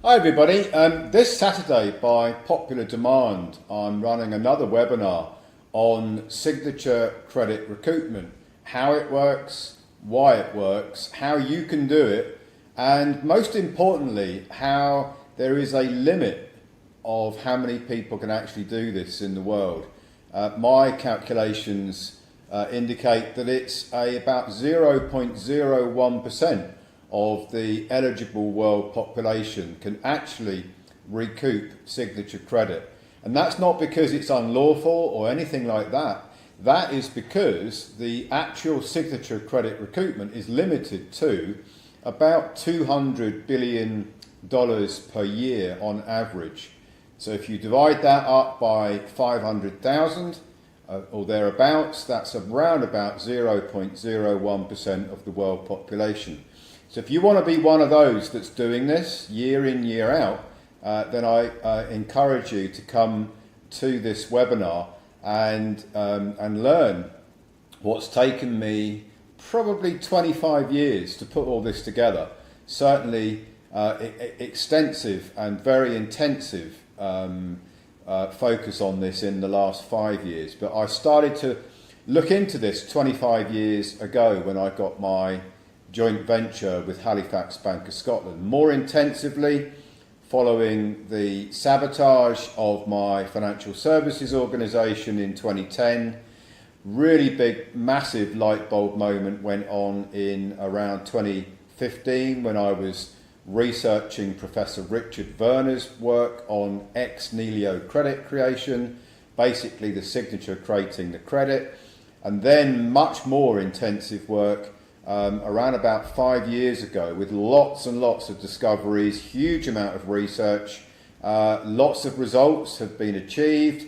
Hi everybody, this Saturday by popular demand I'm running another webinar on signature credit recoupment, how it works, why it works, how you can do it, and most importantly how there is a limit of how many people can actually do this in the world. My calculations indicate that it's about 0.01% of the eligible world population can actually recoup signature credit. And that's not because it's unlawful or anything like that. That is because the actual signature credit recoupment is limited to about $200 billion per year on average. So if you divide that up by 500,000 or thereabouts, that's around about 0.01% of the world population. So if you want to be one of those that's doing this year in, year out, then I encourage you to come to this webinar and learn what's taken me probably 25 years to put all this together. Certainly extensive and very intensive focus on this in the last 5 years. But I started to look into this 25 years ago when I got my joint venture with Halifax Bank of Scotland, more intensively following the sabotage of my financial services organisation in 2010. Really big, massive light bulb moment went on in around 2015 when I was researching Professor Richard Werner's work on ex-nihilo credit creation, basically the signature creating the credit, and then much more intensive work around about 5 years ago with lots and lots of discoveries, huge amount of research, lots of results have been achieved,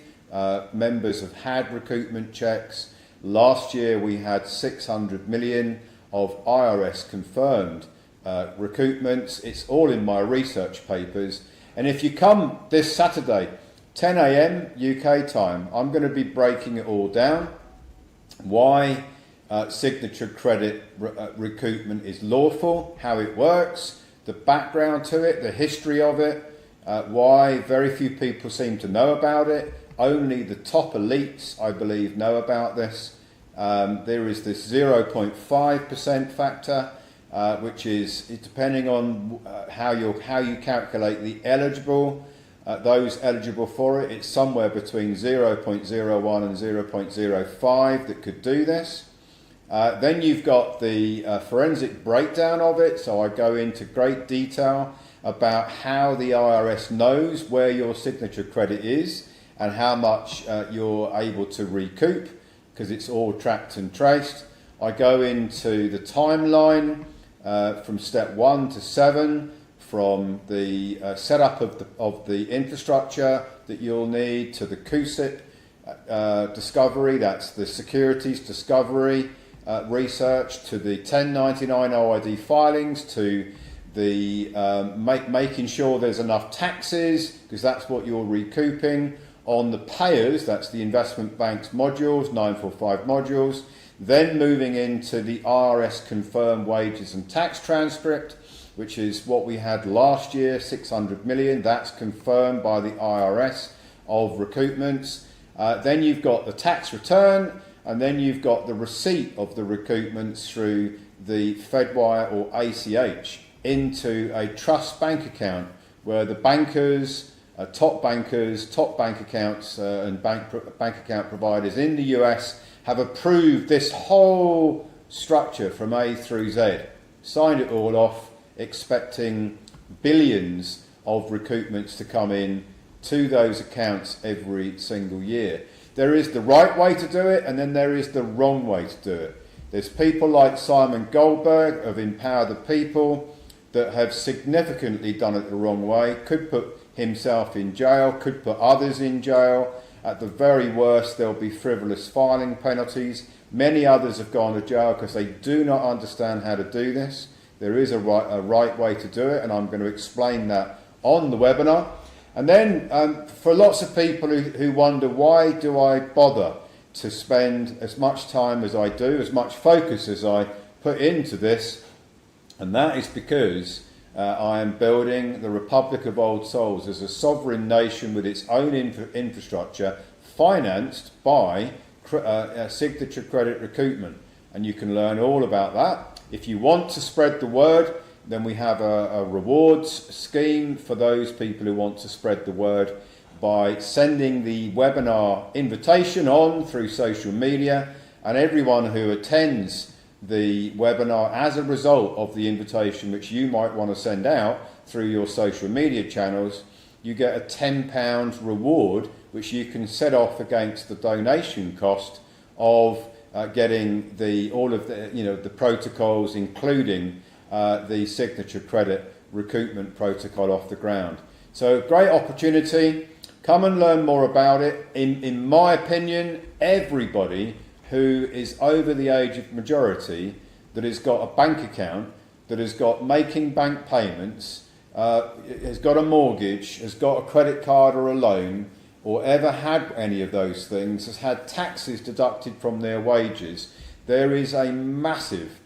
members have had recoupment checks. Last year we had 600 million of IRS confirmed recoupments. It's all in my research papers, and if you come this Saturday 10 a.m. UK time, I'm going to be breaking it all down. Why signature credit recoupment is lawful, how it works, the background to it, the history of it, why very few people seem to know about it. Only the top elites, I believe, know about this. There is this 0.5% factor, which is depending on how you calculate the eligible, those eligible for it, it's somewhere between 0.01 and 0.05 that could do this. Then you've got the forensic breakdown of it, so I go into great detail about how the IRS knows where your signature credit is and how much you're able to recoup, because it's all tracked and traced. I go into the timeline from step 1 to 7, from the setup of the infrastructure that you'll need to the CUSIP discovery, that's the securities discovery, research, to the 1099 OID filings, to the making sure there's enough taxes, because that's what you're recouping, on the payers, that's the investment bank's modules, 945 modules, then moving into the IRS confirmed wages and tax transcript, which is what we had last year, 600 million, that's confirmed by the IRS of recoupments. Then you've got the tax return, and then you've got the receipt of the recoupments through the Fedwire or ACH into a trust bank account where the bankers, top bank accounts and bank account providers in the US have approved this whole structure from A through Z, signed it all off, expecting billions of recoupments to come in to those accounts every single year. There is the right way to do it, and then there is the wrong way to do it. There's people like Simon Goldberg of Empower the People that have significantly done it the wrong way, could put himself in jail, could put others in jail. At the very worst, there'll be frivolous filing penalties. Many others have gone to jail because they do not understand how to do this. There is a right way to do it, and I'm going to explain that on the webinar. And then for lots of people who wonder, why do I bother to spend as much time as I do, as much focus as I put into this? And that is because I am building the Republic of Old Souls as a sovereign nation with its own infrastructure, financed by signature credit recoupment. And you can learn all about that. If you want to spread the word, then we have a rewards scheme for those people who want to spread the word by sending the webinar invitation on through social media, and everyone who attends the webinar as a result of the invitation which you might want to send out through your social media channels, you get a £10 reward which you can set off against the donation cost of getting all of the protocols, including the signature credit recoupment protocol off the ground. So great opportunity. Come and learn more about it. In my opinion, everybody who is over the age of majority, that has got a bank account, that has got making bank payments, has got a mortgage, has got a credit card or a loan, or ever had any of those things, has had taxes deducted from their wages, there is a massive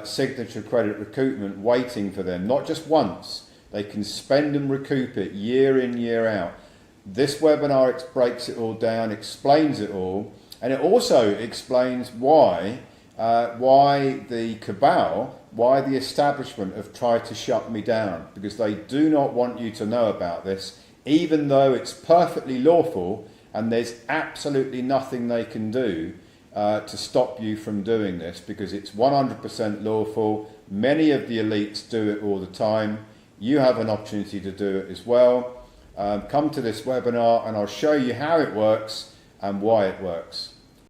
signature credit recoupment waiting for them, not just once. They can spend and recoup it year in, year out. This webinar breaks it all down, explains it all, and it also explains why the cabal, why the establishment have tried to shut me down, because they do not want you to know about this, even though it's perfectly lawful and there's absolutely nothing they can do to stop you from doing this, because it's 100% lawful. Many of the elites do it all the time. You have an opportunity to do it as well. Come to this webinar and I'll show you how it works and why it works.